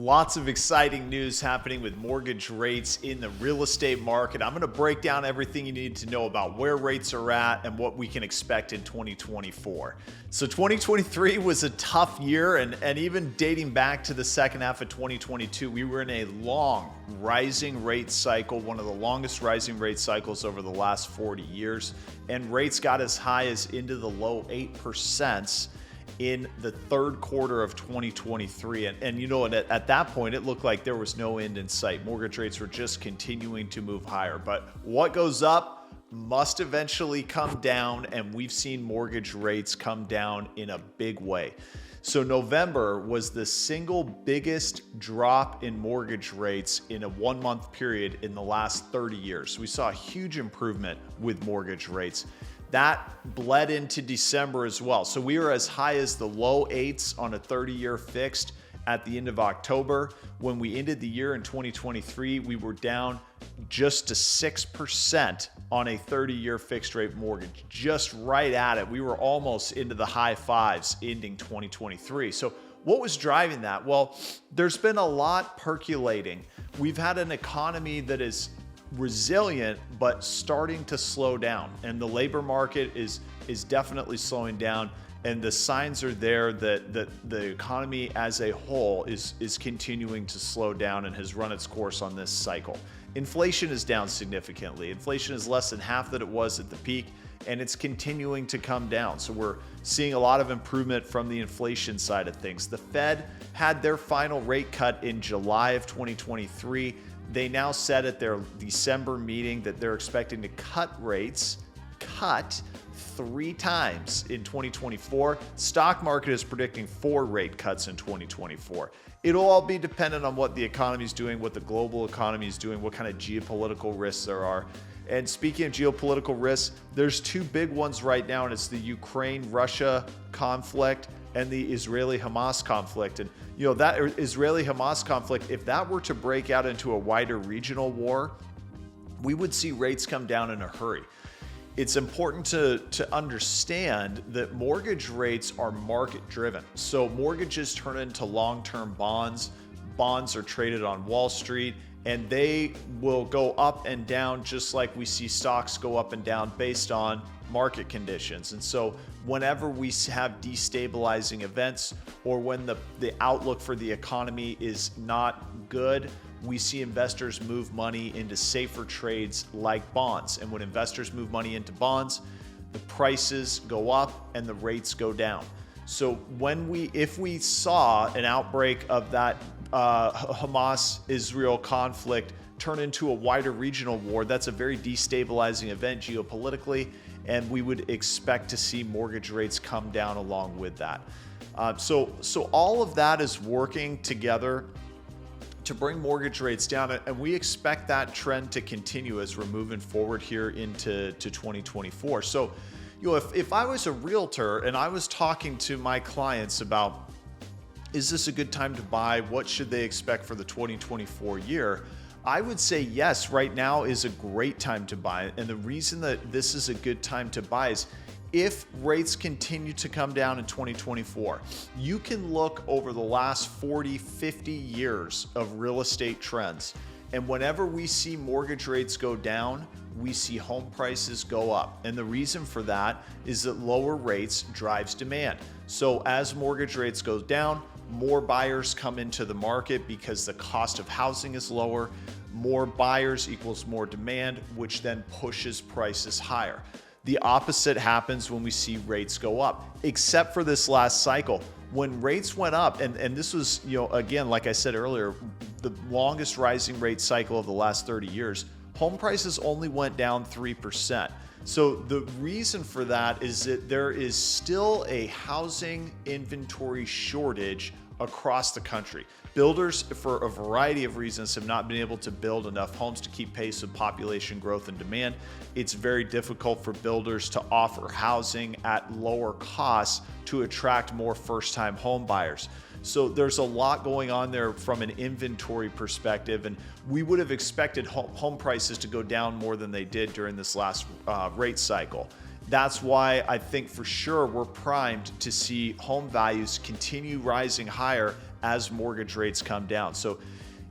Lots of exciting news happening with mortgage rates in the real estate market. I'm going to break down everything you need to know about where rates are at and what we can expect in 2024. So 2023 was a tough year, and even dating back to the second half of 2022, we were in a long rising rate cycle, one of the longest rising rate cycles over the last 40 years. And rates got as high as into the low 8% in the third quarter of 2023. And you know, at that point, it looked like there was no end in sight. Mortgage rates were just continuing to move higher. But what goes up must eventually come down, and we've seen mortgage rates come down in a big way. So November was the single biggest drop in mortgage rates in a 1 month period in the last 30 years. We saw a huge improvement with mortgage rates. That bled into December as well. So we were as high as the low 8s on a 30-year fixed at the end of October. When we ended the year in 2023, we were down just to 6% on a 30-year fixed rate mortgage, just right at it. We were almost into the high 5s ending 2023. So what was driving that? Well, there's been a lot percolating. We've had an economy that is resilient, but starting to slow down. And the labor market is definitely slowing down. And the signs are there that the economy as a whole is continuing to slow down and has run its course on this cycle. Inflation is down significantly. Inflation is less than half that it was at the peak, and it's continuing to come down. So we're seeing a lot of improvement from the inflation side of things. The Fed had their final rate cut in July of 2023. They now said at their December meeting that they're expecting to cut rates 3 times in 2024. Stock market is predicting 4 rate cuts in 2024. It'll all be dependent on what the economy is doing, what the global economy is doing, what kind of geopolitical risks there are. And speaking of geopolitical risks, there's 2 big ones right now, and it's the Ukraine-Russia conflict and the Israeli-Hamas conflict. And you know, that Israeli-Hamas conflict, if that were to break out into a wider regional war, we would see rates come down in a hurry. It's important to understand that mortgage rates are market driven. So mortgages turn into long-term bonds. Bonds are traded on Wall Street, and they will go up and down just like we see stocks go up and down based on market conditions. And so whenever we have destabilizing events, or when the outlook for the economy is not good, we see investors move money into safer trades like bonds. And when investors move money into bonds, the prices go up and the rates go down. So if we saw an outbreak of that Hamas-Israel conflict turn into a wider regional war, that's a very destabilizing event geopolitically, and we would expect to see mortgage rates come down along with that. So all of that is working together to bring mortgage rates down, and we expect that trend to continue as we're moving forward here into 2024. So, you know, if I was a realtor and I was talking to my clients about, is this a good time to buy? What should they expect for the 2024 year? I would say yes, right now is a great time to buy. And the reason that this is a good time to buy is if rates continue to come down in 2024, you can look over the last 40, 50 years of real estate trends. And whenever we see mortgage rates go down, we see home prices go up. And the reason for that is that lower rates drives demand. So as mortgage rates go down, more buyers come into the market because the cost of housing is lower. More buyers equals more demand, which then pushes prices higher. The opposite happens when we see rates go up, except for this last cycle. When rates went up, and this was, you know, again, like I said earlier, the longest rising rate cycle of the last 30 years, home prices only went down 3%. So the reason for that is that there is still a housing inventory shortage across the country. Builders, for a variety of reasons, have not been able to build enough homes to keep pace with population growth and demand. It's very difficult for builders to offer housing at lower costs to attract more first-time home buyers. So there's a lot going on there from an inventory perspective, and we would have expected home prices to go down more than they did during this last rate cycle. That's why I think for sure we're primed to see home values continue rising higher as mortgage rates come down. So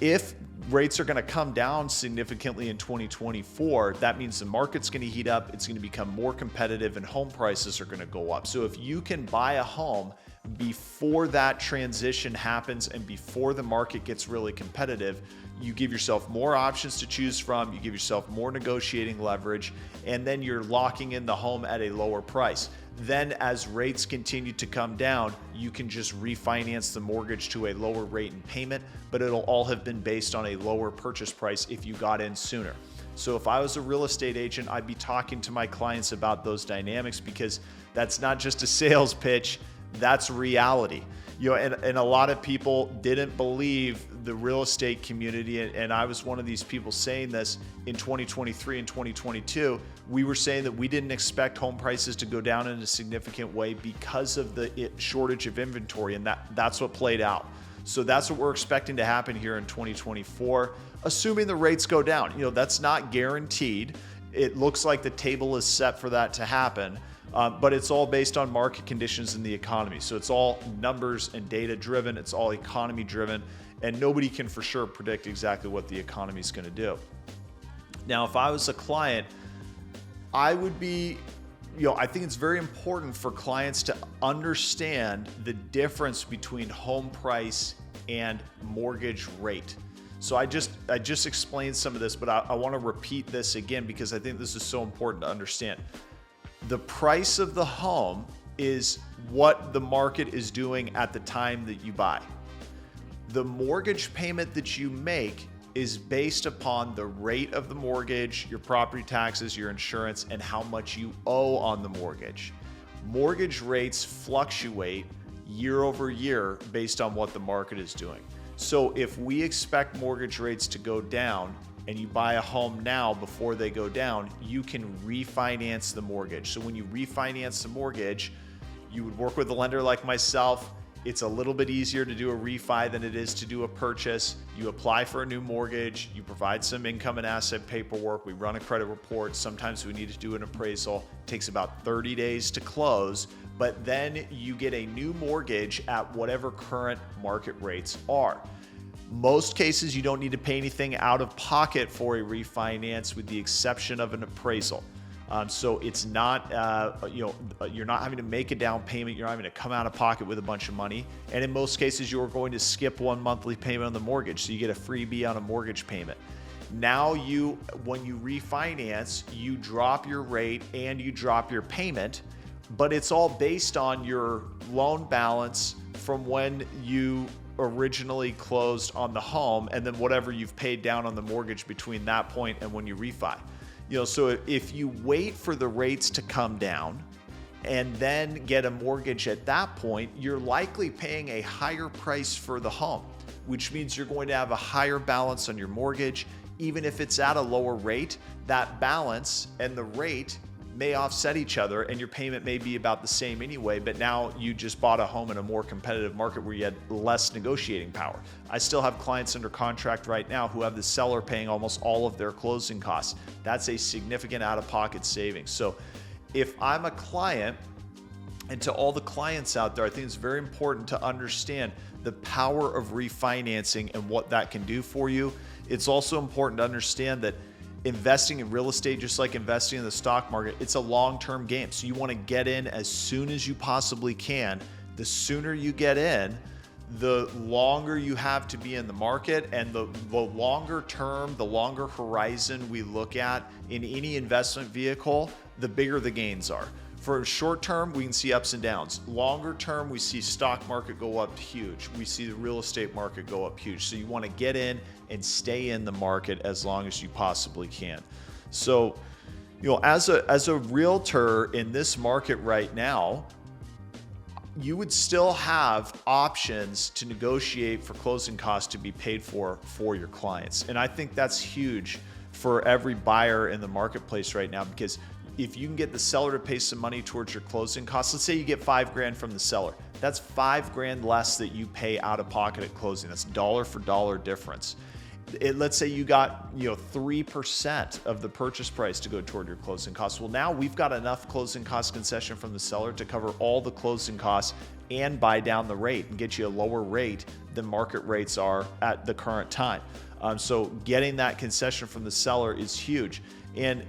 if rates are going to come down significantly in 2024, that means the market's going to heat up, it's going to become more competitive, and home prices are going to go up. So if you can buy a home before that transition happens and before the market gets really competitive, you give yourself more options to choose from, you give yourself more negotiating leverage, and then you're locking in the home at a lower price. Then as rates continue to come down, you can just refinance the mortgage to a lower rate and payment, but it'll all have been based on a lower purchase price if you got in sooner. So if I was a real estate agent, I'd be talking to my clients about those dynamics, because that's not just a sales pitch, that's reality. And a lot of people didn't believe the real estate community, and I was one of these people saying this in 2023 and 2022. We were saying that we didn't expect home prices to go down in a significant way because of the shortage of inventory, and that's what played out. So that's what we're expecting to happen here in 2024, assuming the rates go down. That's not guaranteed. It looks like the table is set for that to happen. But it's all based on market conditions in the economy. So it's all numbers and data driven. It's all economy driven. And nobody can for sure predict exactly what the economy is going to do. Now, if I was a client, I would be, I think it's very important for clients to understand the difference between home price and mortgage rate. So I just explained some of this, but I want to repeat this again because I think this is so important to understand. The price of the home is what the market is doing at the time that you buy. The mortgage payment that you make is based upon the rate of the mortgage, your property taxes, your insurance, and how much you owe on the mortgage. Mortgage rates fluctuate year over year based on what the market is doing. So if we expect mortgage rates to go down, and you buy a home now before they go down, you can refinance the mortgage. So when you refinance the mortgage, you would work with a lender like myself. It's a little bit easier to do a refi than it is to do a purchase. You apply for a new mortgage, you provide some income and asset paperwork, we run a credit report, sometimes we need to do an appraisal. It takes about 30 days to close, but then you get a new mortgage at whatever current market rates are. Most cases, you don't need to pay anything out of pocket for a refinance with the exception of an appraisal. So it's not, you're not having to make a down payment. You're not having to come out of pocket with a bunch of money. And in most cases, you're going to skip one monthly payment on the mortgage. So you get a freebie on a mortgage payment. Now when you refinance, you drop your rate and you drop your payment, but it's all based on your loan balance from when you originally closed on the home, and then whatever you've paid down on the mortgage between that point and when you refi. So if you wait for the rates to come down and then get a mortgage at that point, you're likely paying a higher price for the home, which means you're going to have a higher balance on your mortgage. Even if it's at a lower rate, that balance and the rate may offset each other and your payment may be about the same anyway, but now you just bought a home in a more competitive market where you had less negotiating power. I still have clients under contract right now who have the seller paying almost all of their closing costs. That's a significant out-of-pocket savings. So if I'm a client, and to all the clients out there, I think it's very important to understand the power of refinancing and what that can do for you. It's also important to understand that investing in real estate, just like investing in the stock market, it's a long-term game. So you want to get in as soon as you possibly can. The sooner you get in, the longer you have to be in the market, and the longer term, the longer horizon we look at in any investment vehicle, the bigger the gains are. For short term, we can see ups and downs. Longer term, we see stock market go up huge. We see the real estate market go up huge. So you want to get in and stay in the market as long as you possibly can. So, as a realtor in this market right now, you would still have options to negotiate for closing costs to be paid for your clients. And I think that's huge for every buyer in the marketplace right now, because if you can get the seller to pay some money towards your closing costs, let's say you get $5,000 from the seller, that's $5,000 less that you pay out of pocket at closing. That's dollar for dollar difference. Let's say you got 3% of the purchase price to go toward your closing costs. Well, now we've got enough closing cost concession from the seller to cover all the closing costs and buy down the rate and get you a lower rate than market rates are at the current time. So getting that concession from the seller is huge. And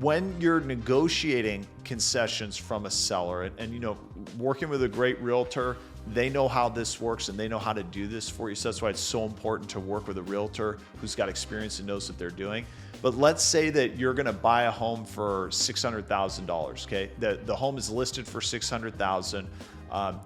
when you're negotiating concessions from a seller and you know, working with a great realtor, they know how this works and they know how to do this for you. So that's why it's so important to work with a realtor who's got experience and knows what they're doing. But let's say that you're going to buy a home for $600,000. Okay, the home is listed for $600,000.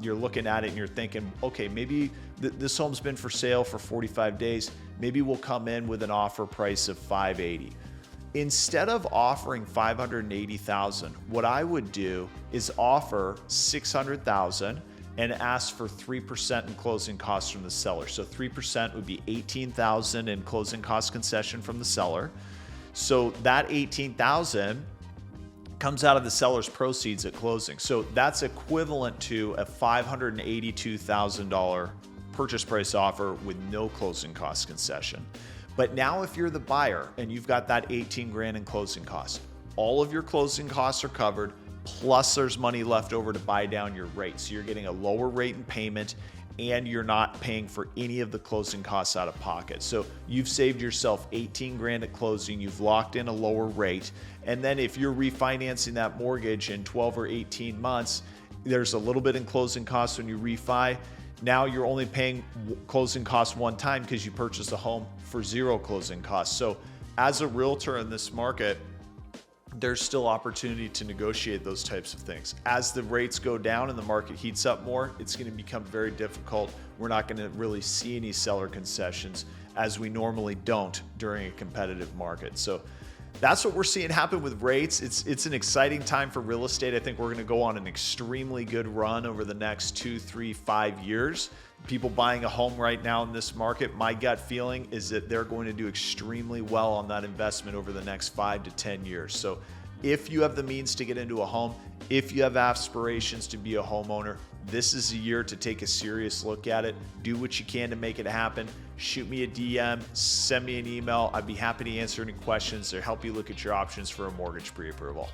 You're looking at it and you're thinking, okay, maybe this home's been for sale for 45 days. Maybe we'll come in with an offer price of $580,000. Instead of offering $580,000, what I would do is offer $600,000 and ask for 3% in closing costs from the seller. So 3% would be $18,000 in closing cost concession from the seller. So that $18,000 comes out of the seller's proceeds at closing. So that's equivalent to a $582,000 purchase price offer with no closing cost concession. But now if you're the buyer and you've got that 18 grand in closing costs, all of your closing costs are covered, plus there's money left over to buy down your rate. So you're getting a lower rate in payment and you're not paying for any of the closing costs out of pocket. So you've saved yourself 18 grand at closing, you've locked in a lower rate. And then if you're refinancing that mortgage in 12 or 18 months, there's a little bit in closing costs when you refi. Now you're only paying closing costs one time because you purchased a home for zero closing costs. So as a realtor in this market, there's still opportunity to negotiate those types of things. As the rates go down and the market heats up more, it's going to become very difficult. We're not going to really see any seller concessions as we normally don't during a competitive market. So that's what we're seeing happen with rates. It's an exciting time for real estate. I think we're going to go on an extremely good run over the next 2, 3, 5 years. People buying a home right now in this market, my gut feeling is that they're going to do extremely well on that investment over the next 5 to 10 years. So if you have the means to get into a home, if you have aspirations to be a homeowner, this is a year to take a serious look at it. Do what you can to make it happen. Shoot me a DM, send me an email. I'd be happy to answer any questions or help you look at your options for a mortgage pre-approval.